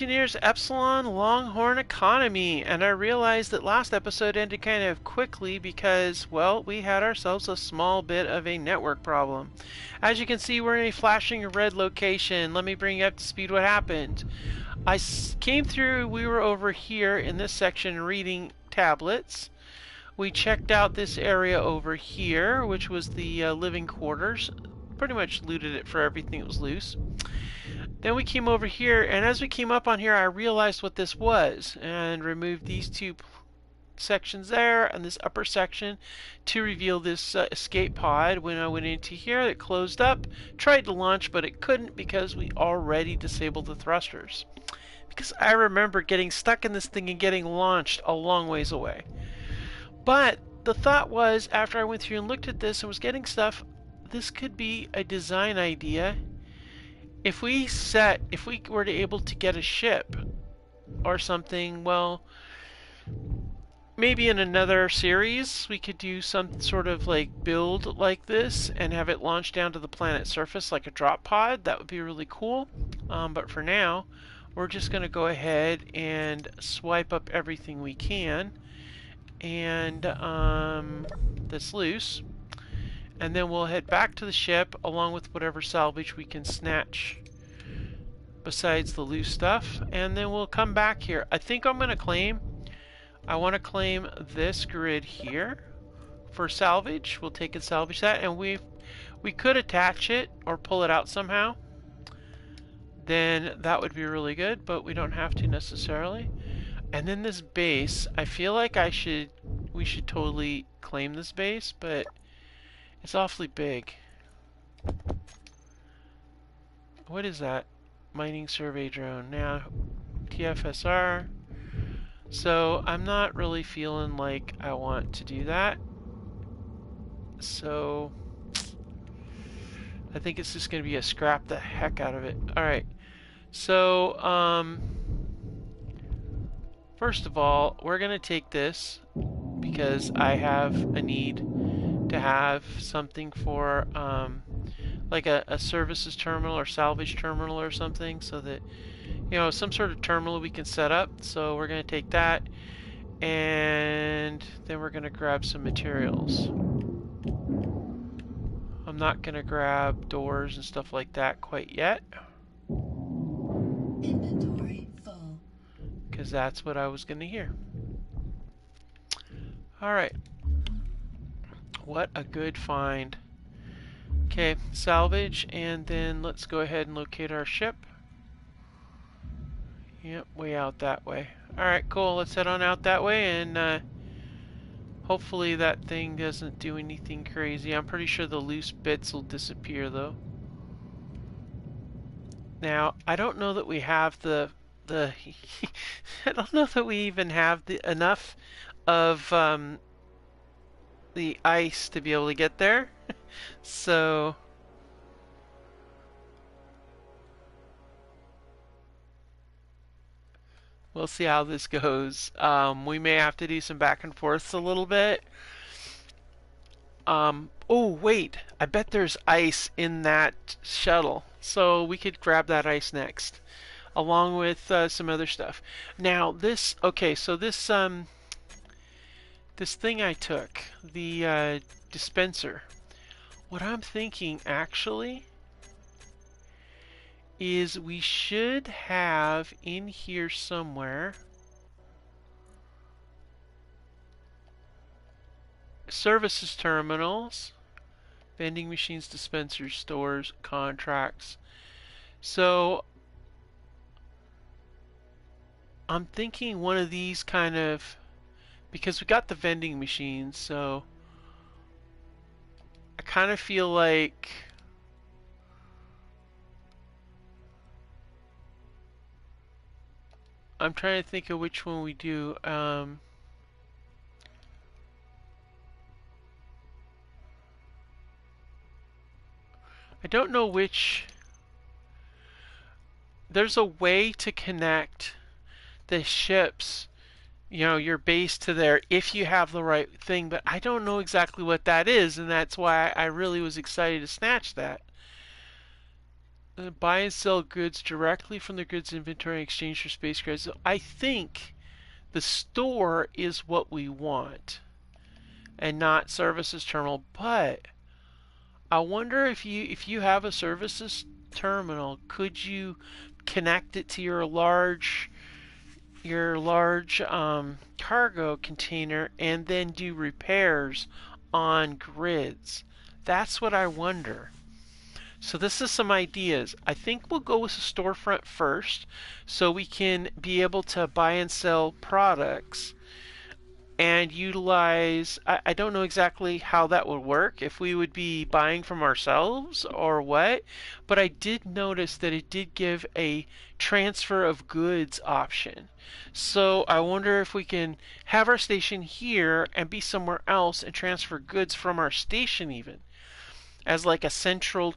Engineers Epsilon Longhorn economy, and I realized that last episode ended kind of quickly because, well, we had ourselves a small bit of a network problem. As you can see, we're in a flashing red location. Let me bring you up to speed what happened. I came through, we were over here in this section reading tablets. We checked out this area over here, which was the living quarters. Pretty much looted it for everything that was loose. Then we came over here, and as we came up on here, I realized what this was, and removed these two sections there and this upper section to reveal this escape pod. When I went into here, it closed up, tried to launch, but it couldn't because we already disabled the thrusters. Because I remember getting stuck in this thing and getting launched a long ways away. But the thought was, after I went through and looked at this and was getting stuff, this could be a design idea. If we were to able to get a ship or something, well, maybe in another series we could do some sort of like build like this and have it launch down to the planet's surface like a drop pod. That would be really cool. But for now, we're just going to go ahead and swipe up everything we can and that's loose. And then we'll head back to the ship along with whatever salvage we can snatch besides the loose stuff. And then we'll come back here. I think I want to claim this grid here for salvage. We'll take and salvage that. And we could attach it or pull it out somehow. Then that would be really good, but we don't have to necessarily. And then this base, I feel like we should totally claim this base, but it's awfully big. What is that? Mining survey drone. Now, TFSR. So, I'm not really feeling like I want to do that. So, I think it's just going to be a scrap the heck out of it. Alright. So, first of all, we're going to take this because I have a need to have something for like a services terminal or salvage terminal or something, so that, you know, some sort of terminal we can set up. So we're going to take that, and then we're going to grab some materials. I'm not going to grab doors and stuff like that quite yet. Inventory full. Because that's what I was going to hear. Alright. What a good find. Okay, salvage, and then let's go ahead and locate our ship. Yep, way out that way. Alright, cool. Let's head on out that way, and hopefully that thing doesn't do anything crazy. I'm pretty sure the loose bits will disappear, though. Now, I don't know that we have the I don't know that we even have enough of the ice to be able to get there. So we'll see how this goes. We may have to do some back and forths a little bit. Oh wait, I bet there's ice in that shuttle, so we could grab that ice next, along with some other stuff. Now this, okay, so this this thing I took, the dispenser. What I'm thinking actually is we should have in here somewhere services terminals, vending machines, dispensers, stores, contracts. So I'm thinking one of these kind of, because we got the vending machines, so I kind of feel like I'm trying to think of which one we do. I don't know which. There's a way to connect the ships, you know, your base to there if you have the right thing, but I don't know exactly what that is, and that's why I really was excited to snatch that. Buy and sell goods directly from the goods inventory in exchange for space credits. So I think the store is what we want and not services terminal. But I wonder if you have a services terminal, could you connect it to your large cargo container and then do repairs on grids? That's what I wonder. So this is some ideas. I think we'll go with the storefront first so we can be able to buy and sell products and utilize, I don't know exactly how that would work, if we would be buying from ourselves or what, but I did notice that it did give a transfer of goods option. So I wonder if we can have our station here and be somewhere else and transfer goods from our station even as like a central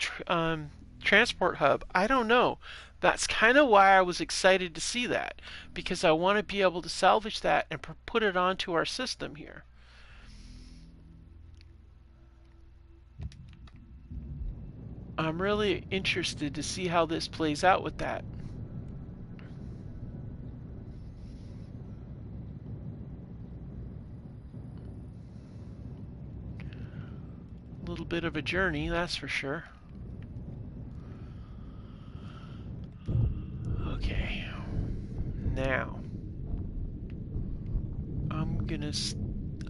transport hub. I don't know. That's kind of why I was excited to see that, because I want to be able to salvage that and put it onto our system here. I'm really interested to see how this plays out with that. A little bit of a journey, that's for sure. Okay. Now,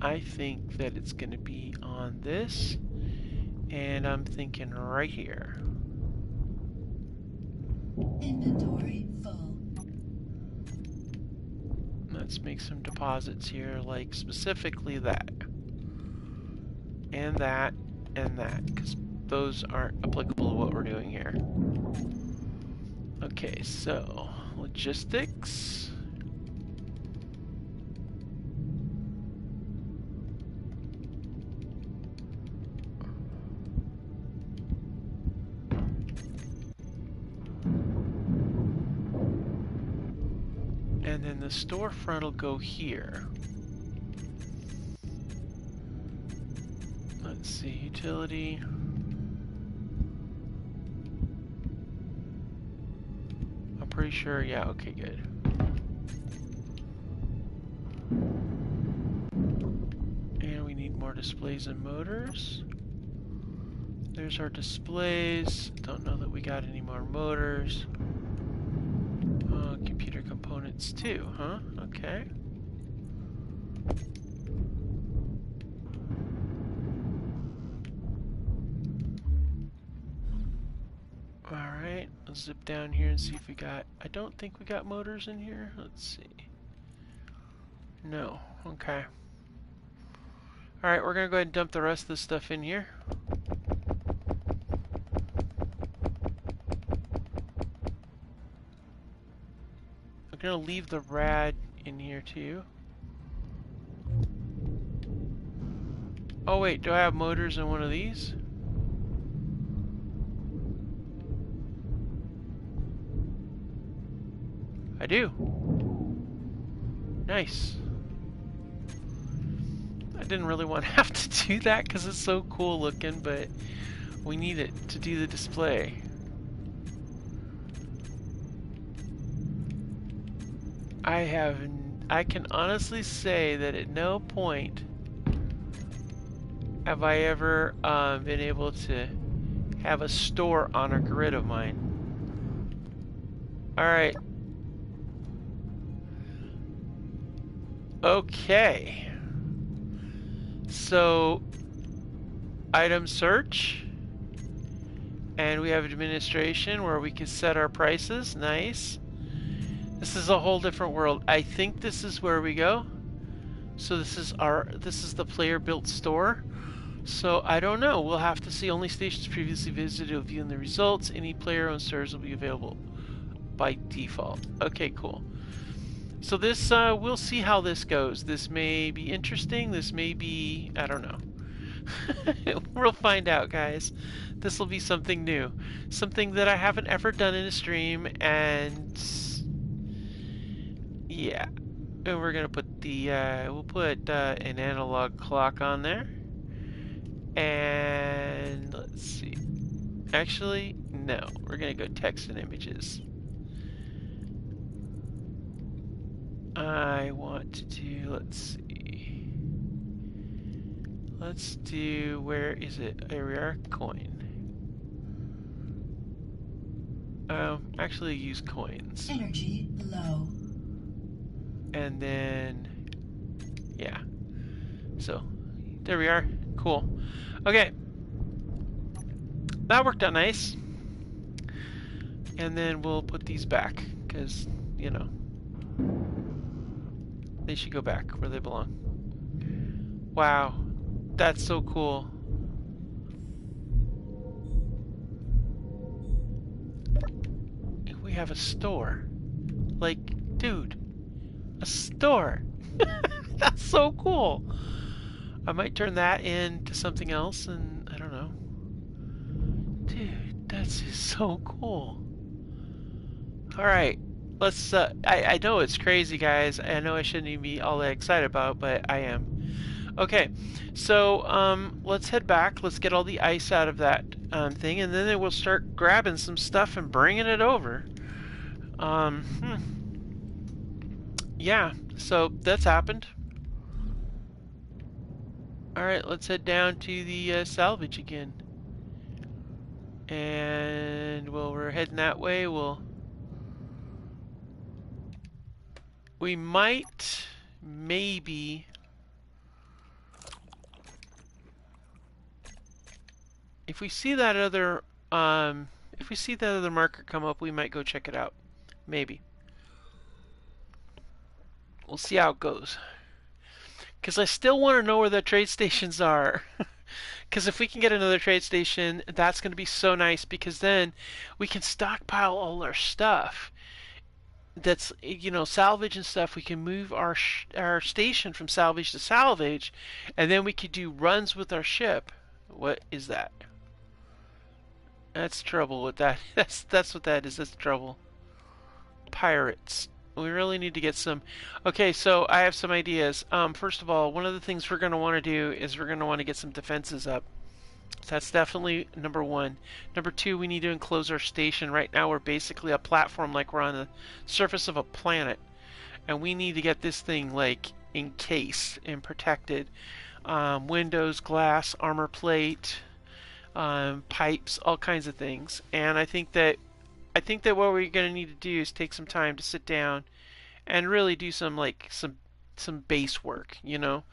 I think that it's gonna be on this, and I'm thinking right here. Inventory full. Let's make some deposits here, like specifically that. And that, and that, because those aren't applicable to what we're doing here. Okay, so logistics. And then the storefront will go here. Let's see, utility. I'm pretty sure, yeah, okay, good. And we need more displays and motors. There's our displays. Don't know that we got any more motors. Computer components too, huh? Okay. Alright, let's zip down here and see if we got... I don't think we got motors in here. Let's see. No. Okay. Alright, we're going to go ahead and dump the rest of this stuff in here. I'm going to leave the rad in here too. Oh wait, do I have motors in one of these? I do. Nice. I didn't really want to have to do that because it's so cool looking, but we need it to do the display. I can honestly say that at no point have I ever been able to have a store on a grid of mine. Alright. Okay. So, item search. And we have administration where we can set our prices. Nice. This is a whole different world. I think this is where we go. So this is the player built store. So I don't know. We'll have to see. Only stations previously visited will view in the results. Any player owned stores will be available by default. Okay, cool. So this, we'll see how this goes. This may be interesting. This may be, I don't know. We'll find out, guys. This will be something new. Something that I haven't ever done in a stream, and yeah. And we're gonna put the, we'll put an analog clock on there. And let's see. Actually, No, we're gonna go text and images. I want to do, let's see. Let's do, where is it? Here we are, coin. Actually use coins. Energy low. And then, yeah. So, there we are. Cool. Okay. That worked out nice. And then we'll put these back, because, you know, they should go back where they belong. Wow. That's so cool. We have a store. Like, dude, a store. That's so cool. I might turn that into something else, and I don't know. Dude, that's just so cool. Alright, let's, I know it's crazy, guys. I know I shouldn't even be all that excited about it, but I am. Okay, so, let's head back. Let's get all the ice out of that, thing, and then we'll start grabbing some stuff and bringing it over. Yeah, so that's happened. Alright, let's head down to the salvage again. And while we're heading that way, we might, maybe, if we see that other, if we see that other marker come up, we might go check it out. Maybe. We'll see how it goes. Because I still want to know where the trade stations are. Because if we can get another trade station, that's going to be so nice, because then we can stockpile all our stuff. That's, you know, salvage and stuff. We can move our station from salvage to salvage, and then we could do runs with our ship. What is that? That's trouble with that. That's what that is. That's trouble. Pirates. We really need to get some. Okay, so I have some ideas. First of all, one of the things we're going to want to do is we're going to want to get some defenses up. So that's definitely number one. Number two, we need to enclose our station. Right now, we're basically a platform, like we're on the surface of a planet, and we need to get this thing like encased and protected. Windows, glass, armor plate, pipes, all kinds of things. And I think that what we're going to need to do is take some time to sit down and really do some base work, you know.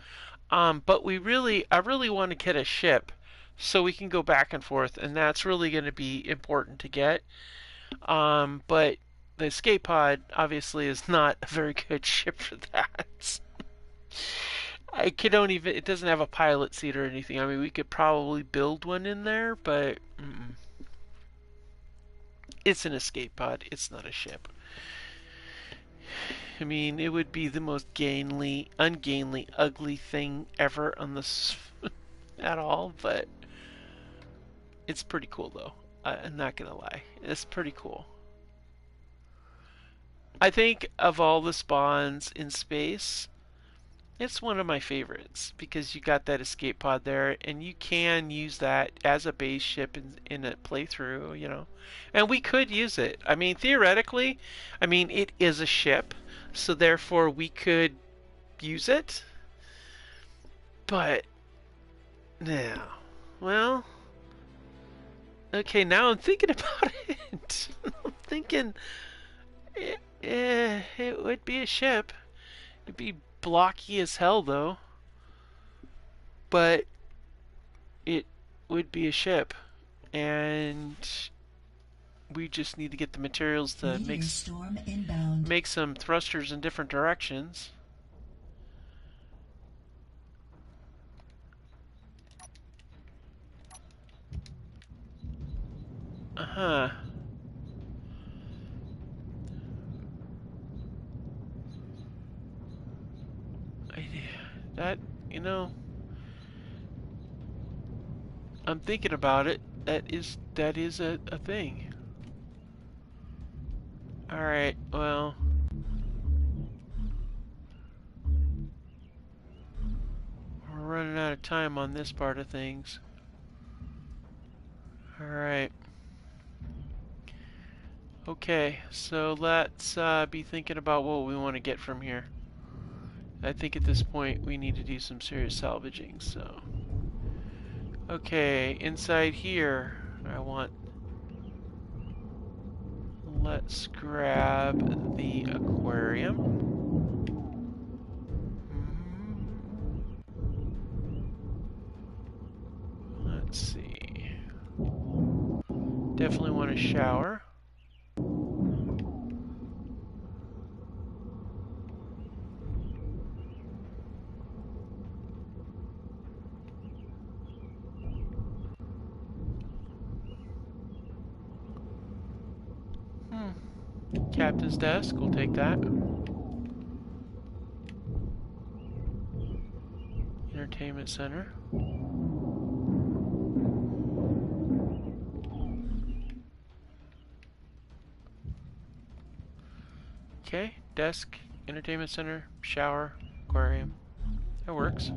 But I really want to get a ship so we can go back and forth, and that's really going to be important to get. But the escape pod obviously is not a very good ship for that. don't even. It doesn't have a pilot seat or anything. I mean, we could probably build one in there, but it's an escape pod. It's not a ship. I mean, it would be the most ungainly, ugly thing ever on this at all, but it's pretty cool though. I'm not gonna lie, it's pretty cool. I think of all the spawns in space, it's one of my favorites because you got that escape pod there, and you can use that as a base ship in a playthrough, you know. And we could use it. I mean, theoretically, I mean, it is a ship, so therefore we could use it. But now, well, okay, now I'm thinking about it. I'm thinking it would be a ship. It'd be blocky as hell, though. But it would be a ship. And we just need to get the materials to Storm inbound. make some thrusters in different directions. Uh-huh. That, you know, I'm thinking about it. That is a thing. Alright, well, we're running out of time on this part of things. Alright. Okay, so let's be thinking about what we want to get from here. I think at this point we need to do some serious salvaging, so. Okay, inside here, let's grab the aquarium. Let's see. Definitely want a shower. Captain's desk, we'll take that. Entertainment center. Okay, desk, entertainment center, shower, aquarium. That works.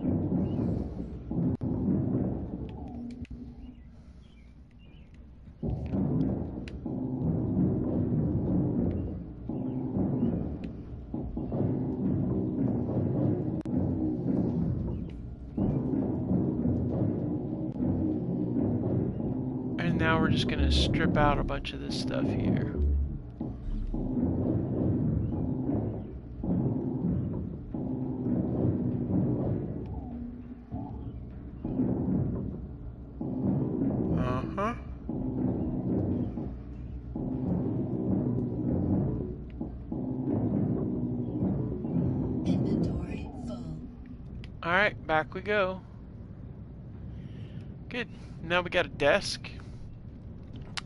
And now we're just gonna strip out a bunch of this stuff here. Uh-huh. Inventory full. Alright, back we go. Good. Now we got a desk,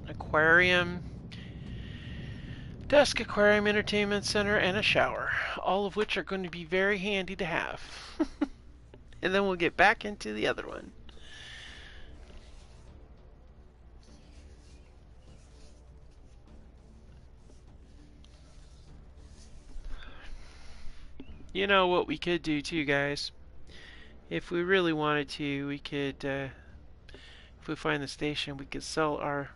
aquarium, desk, aquarium, entertainment center, and a shower. All of which are going to be very handy to have. And then we'll get back into the other one. You know what we could do too, guys? If we really wanted to, we could, if we find the station, we could sell our,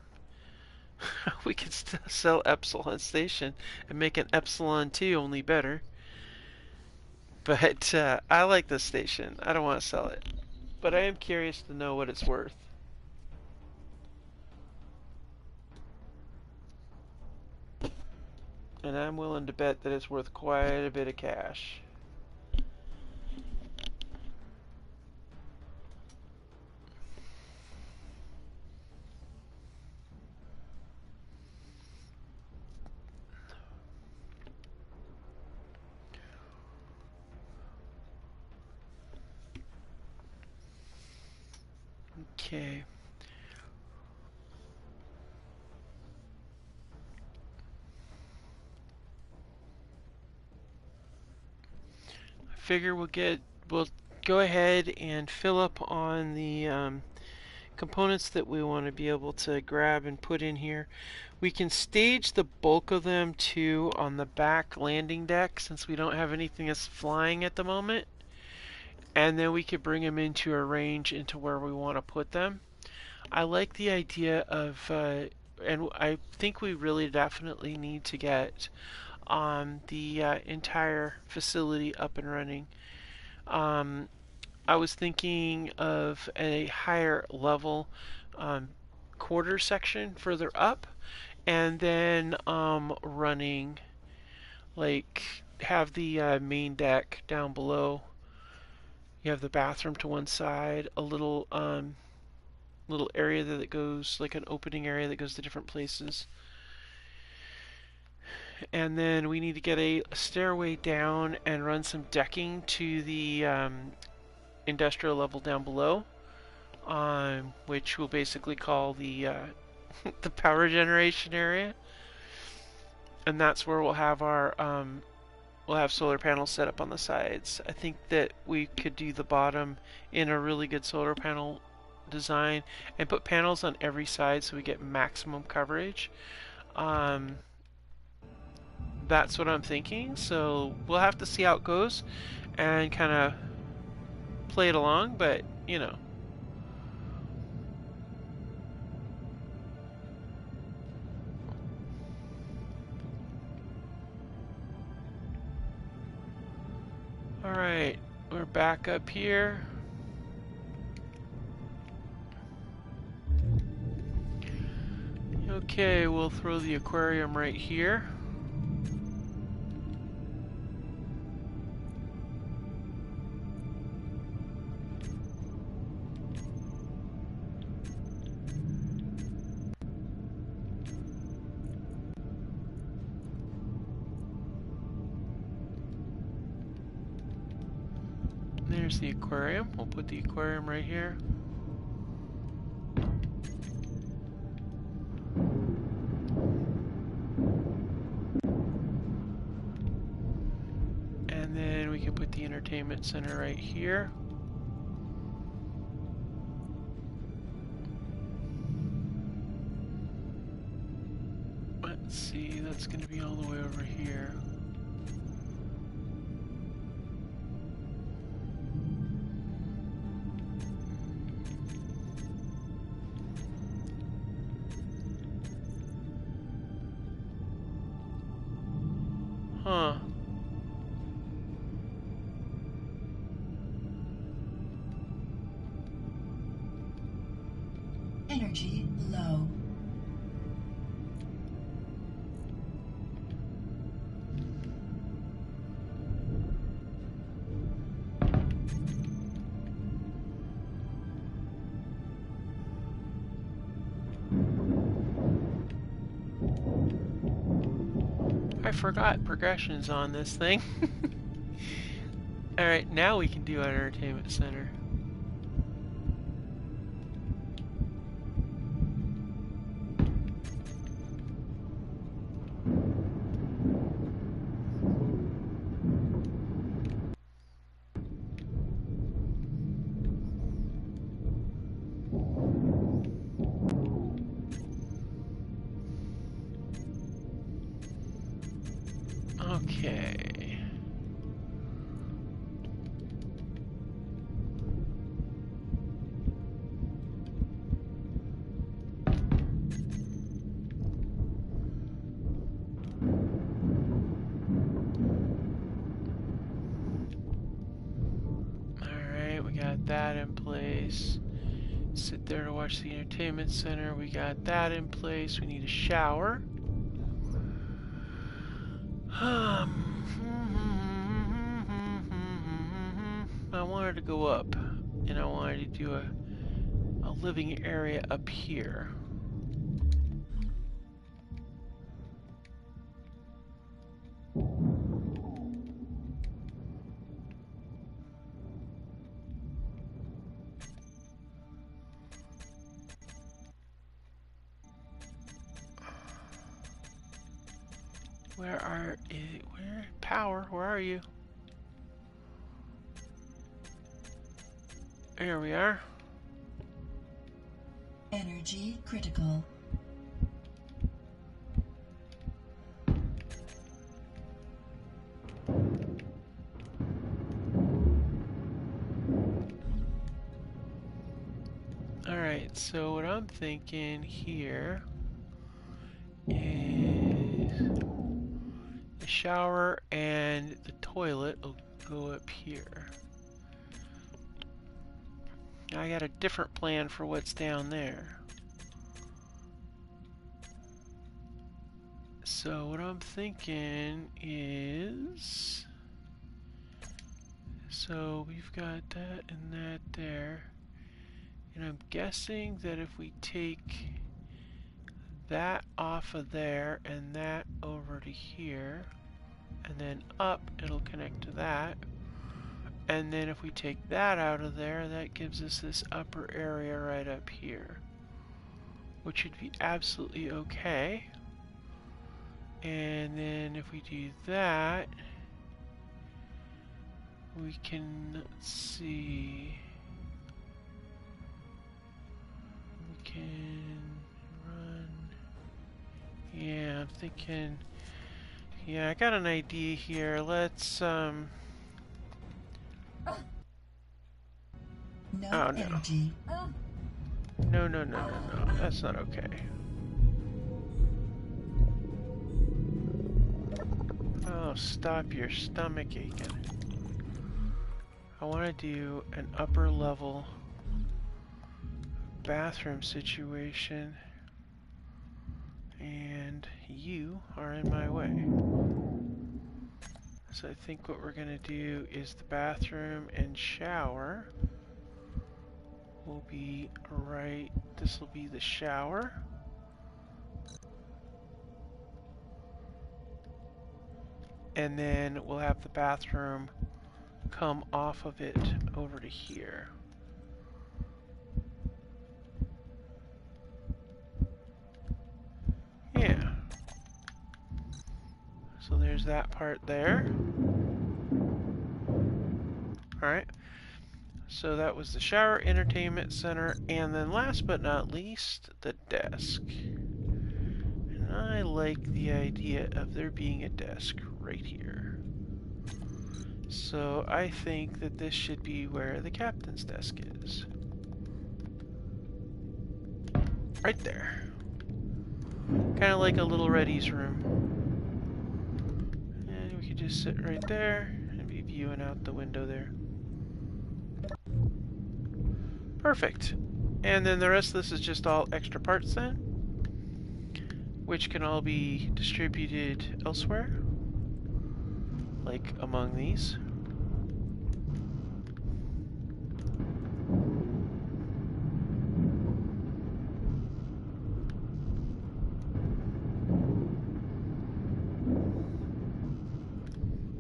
we could sell Epsilon station and make an Epsilon 2 only better. But I like this station. I don't want to sell it. But I am curious to know what it's worth. And I'm willing to bet that it's worth quite a bit of cash. Okay. I figure we'll go ahead and fill up on the components that we want to be able to grab and put in here. We can stage the bulk of them too on the back landing deck since we don't have anything that's flying at the moment. And then we could bring them into a range into where we want to put them. I like the idea of, and I think we really definitely need to get the entire facility up and running. I was thinking of a higher level quarter section further up, and then running, like, have the main deck down below. You have the bathroom to one side, a little area that goes, like an opening area that goes to different places. And then we need to get a stairway down and run some decking to the industrial level down below, which we'll basically call the the power generation area. And that's where we'll have our we'll have solar panels set up on the sides. I think that we could do the bottom in a really good solar panel design and put panels on every side so we get maximum coverage. That's what I'm thinking. So we'll have to see how it goes and kind of play it along, but you know. Alright, we're back up here. Okay, we'll throw the aquarium right here. There's the aquarium. We'll put the aquarium right here. And then we can put the entertainment center right here. Let's see, that's going to be all the way over here. Huh. Energy low. I forgot progressions on this thing. Alright, now we can do our entertainment center. Okay. Alright, we got that in place. Sit there to watch the entertainment center. We got that in place. We need a shower. I wanted to go up, and I wanted to do a living area up here. Where power, where are you? There we are. Energy critical. Alright, so what I'm thinking here is the shower and the toilet will go up here. Now I got a different plan for what's down there. So what I'm thinking is, so we've got that and that there, and I'm guessing that if we take that off of there and that over to here and then up, it'll connect to that. And then if we take that out of there, that gives us this upper area right up here, which should be absolutely okay. And then if we do that, we can, let's see, we can run, yeah, I'm thinking, yeah, I got an idea here. Let's, No oh, no. energy. No, that's not okay. Oh, stop your stomach aching. I want to do an upper level bathroom situation, and you are in my way. So I think what we're going to do is the bathroom and shower will be right, this will be the shower. And then we'll have the bathroom come off of it over to here. Yeah. So there's that part there. Alright. So that was the shower, entertainment center, and then last but not least, the desk. And I like the idea of there being a desk right here. So I think that this should be where the captain's desk is. Right there. Kind of like a little Reddy's room. And we could just sit right there and be viewing out the window there. Perfect. And then the rest of this is just all extra parts then, which can all be distributed elsewhere, like among these.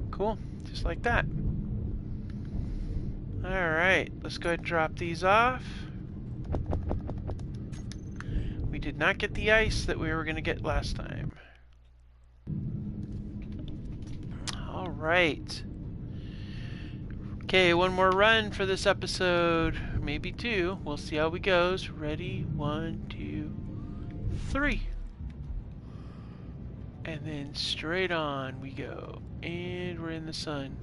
Cool, just like that. Alright, let's go ahead and drop these off. We did not get the ice that we were going to get last time. Alright. Okay, one more run for this episode. Maybe two. We'll see how it goes. Ready? 1, 2, 3. And then straight on we go. And we're in the sun.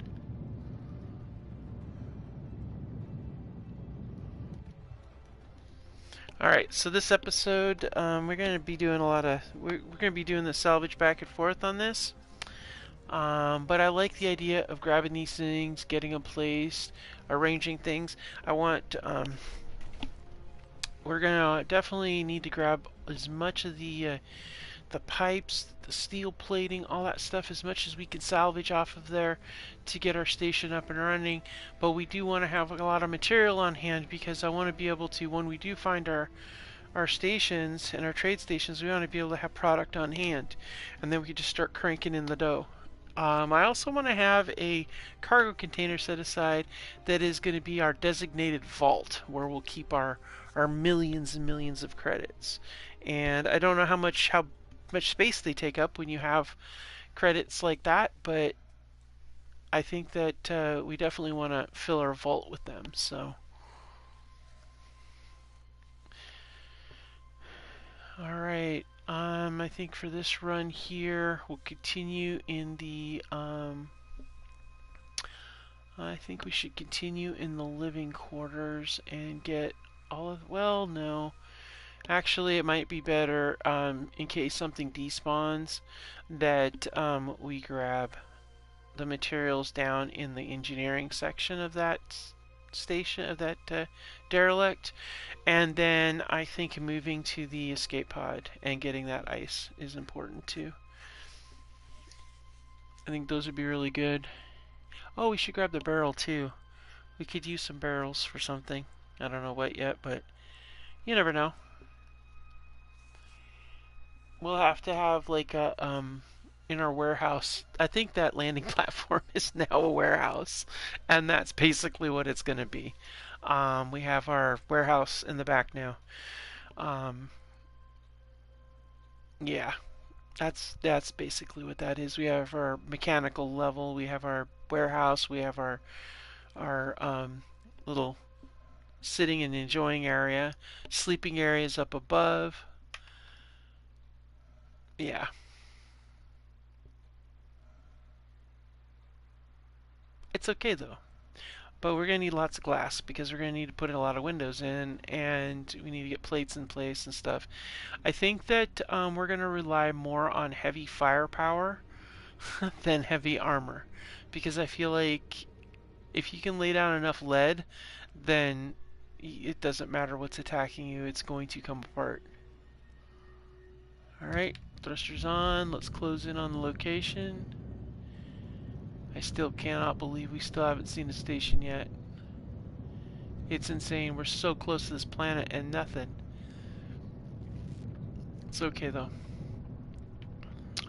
Alright, so this episode, we're going to be doing we're going to be doing the salvage back and forth on this. But I like the idea of grabbing these things, getting them placed, arranging things. We're going to definitely need to grab as much of the pipes, the steel plating, all that stuff, as much as we can salvage off of there to get our station up and running. But we do want to have a lot of material on hand, because I want to be able to, when we do find our stations and our trade stations, we want to be able to have product on hand, and then we can just start cranking in the dough. I also want to have a cargo container set aside that is going to be our designated vault, where we'll keep our millions and millions of credits. And I don't know how much space they take up when you have credits like that, but I think that we definitely want to fill our vault with them. So, all right. I think for this run here, we'll continue in the. I think we should continue in the living quarters and get all of. Well, no. Actually, it might be better, in case something despawns, that we grab the materials down in the engineering section of that station, of that derelict. And then I think moving to the escape pod and getting that ice is important too. I think those would be really good. Oh, we should grab the barrel too. We could use some barrels for something. I don't know what yet, but you never know. We'll have to have like a in our warehouse. I think that landing platform is now a warehouse, and that's basically what it's going to be. We have our warehouse in the back now. Um, yeah, that's basically what that is. We have our mechanical level. We have our warehouse. We have our little sitting and enjoying area. Sleeping areas up above. Yeah. It's okay though. But we're going to need lots of glass, because we're going to need to put in a lot of windows in, and we need to get plates in place and stuff. I think that we're going to rely more on heavy firepower than heavy armor, because I feel like If you can lay down enough lead, then it doesn't matter what's attacking you, it's going to come apart. Alright, thrusters on, let's close in on the location. I still cannot believe we still haven't seen a station yet. It's insane, we're so close to this planet and nothing. It's okay though.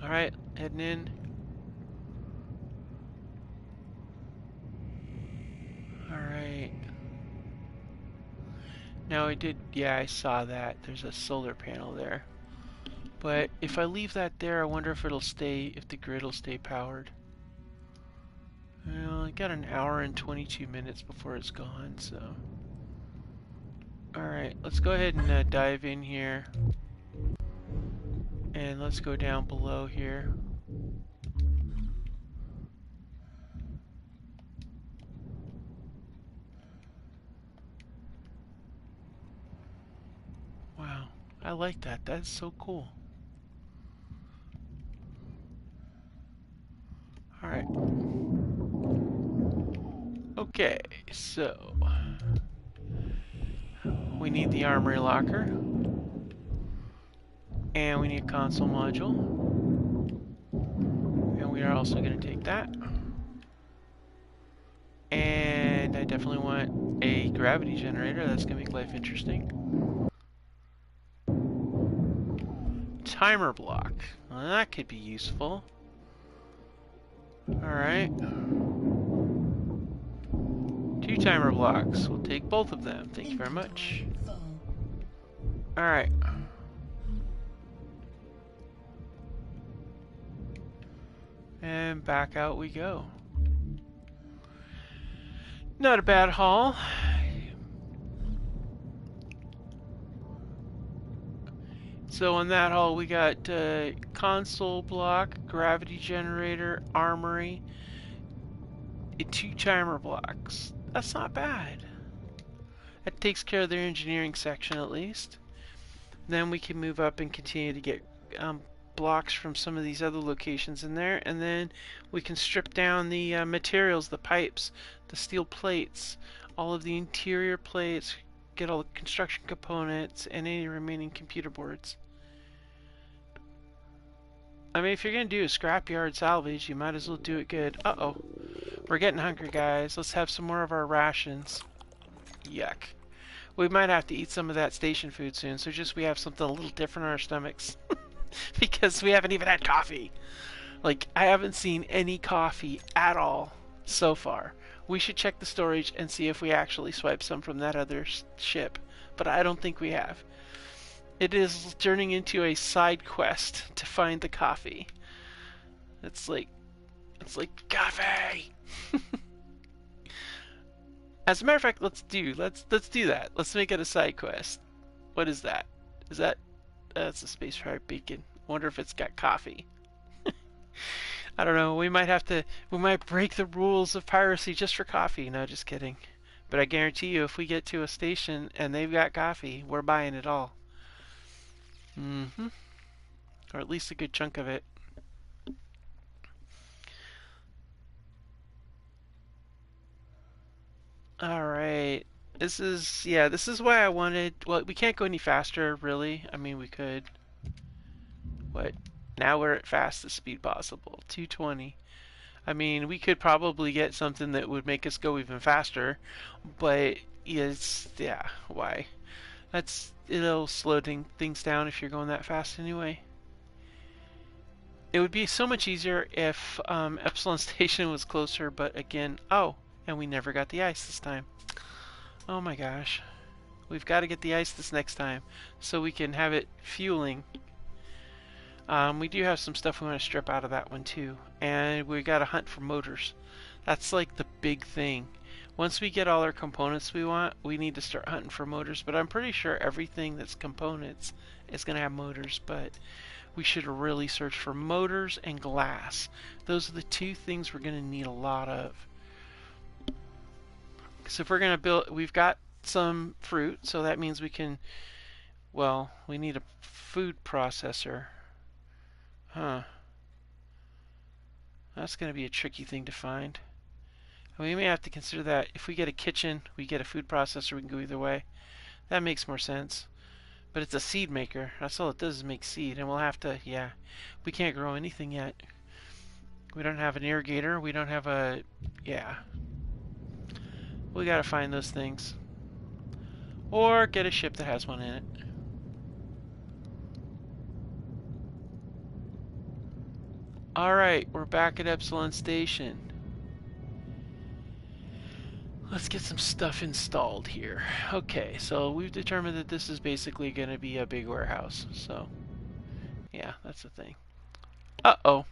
Alright, heading in. Alright. Now I saw that. There's a solar panel there. But if I leave that there, I wonder if if the grid will stay powered. Well, I got an hour and 22 minutes before it's gone, so. Alright, let's go ahead and dive in here. And let's go down below here. Wow, I like that. That's so cool. Alright. Okay, so we need the armory locker. And we need a console module. And we are also going to take that. And I definitely want a gravity generator. That's going to make life interesting. Timer block. Well, that could be useful. Alright. 2 timer blocks. We'll take both of them. Thank you very much. Alright. And back out we go. Not a bad haul. So on that haul we got console block, gravity generator, armory, 2 timer blocks. That's not bad. That takes care of their engineering section at least. Then we can move up and continue to get blocks from some of these other locations in there, and then we can strip down the materials, the pipes, the steel plates, all of the interior plates, get all the construction components, and any remaining computer boards. I mean, if you're going to do a scrapyard salvage, you might as well do it good. Uh-oh. We're getting hungry, guys. Let's have some more of our rations. Yuck. We might have to eat some of that station food soon, so just we have something a little different in our stomachs. Because we haven't even had coffee. Like, I haven't seen any coffee at all so far. We should check the storage and see if we actually swipe some from that other ship. But I don't think we have. It is turning into a side quest to find the coffee. It's like coffee. As a matter of fact, let's do that. Let's make it a side quest. What is that? Is that that's a space fried beacon. Wonder if it's got coffee. I don't know. We might break the rules of piracy just for coffee. No, just kidding. But I guarantee you, if we get to a station and they've got coffee, we're buying it all. Or at least a good chunk of it. Alright. This is why I wanted... Well, we can't go any faster, really. I mean, we could. What? Now we're at fastest speed possible. 220. I mean, we could probably get something that would make us go even faster. But, yeah, why? It'll slow things down if you're going that fast anyway. It would be so much easier if Epsilon Station was closer, but again... Oh! And we never got the ice this time. Oh my gosh. We've got to get the ice this next time so we can have it fueling. We do have some stuff we want to strip out of that one too. And we got to hunt for motors. That's like the big thing. Once we get all our components we want, we need to start hunting for motors. But I'm pretty sure everything that's components is going to have motors. But we should really search for motors and glass. Those are the 2 things we're going to need a lot of. So if we're going to build, we've got some fruit, so that means we can, well, we need a food processor. Huh. That's going to be a tricky thing to find. We may have to consider that. If we get a kitchen, we get a food processor, we can go either way. That makes more sense. But it's a seed maker. That's all it does is make seed. And we'll have to, yeah. We can't grow anything yet. We don't have an irrigator. We don't have a, yeah. We gotta find those things. Or get a ship that has one in it. Alright, we're back at Epsilon Station. Let's get some stuff installed here. Okay, so we've determined that this is basically going to be a big warehouse. So, yeah, that's the thing. Uh-oh.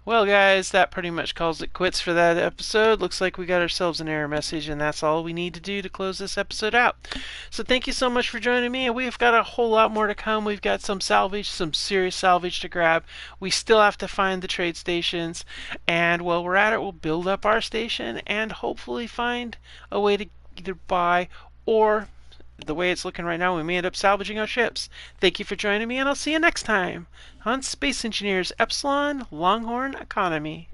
Well, guys, that pretty much calls it quits for that episode. Looks like we got ourselves an error message, and that's all we need to do to close this episode out. So thank you so much for joining me, and we've got a whole lot more to come. We've got some salvage, some serious salvage to grab. We still have to find the trade stations, and while we're at it, we'll build up our station and hopefully find a way to either buy or, the way it's looking right now, we may end up salvaging our ships. Thank you for joining me, and I'll see you next time on Space Engineers Epsilon Longhorn Economy.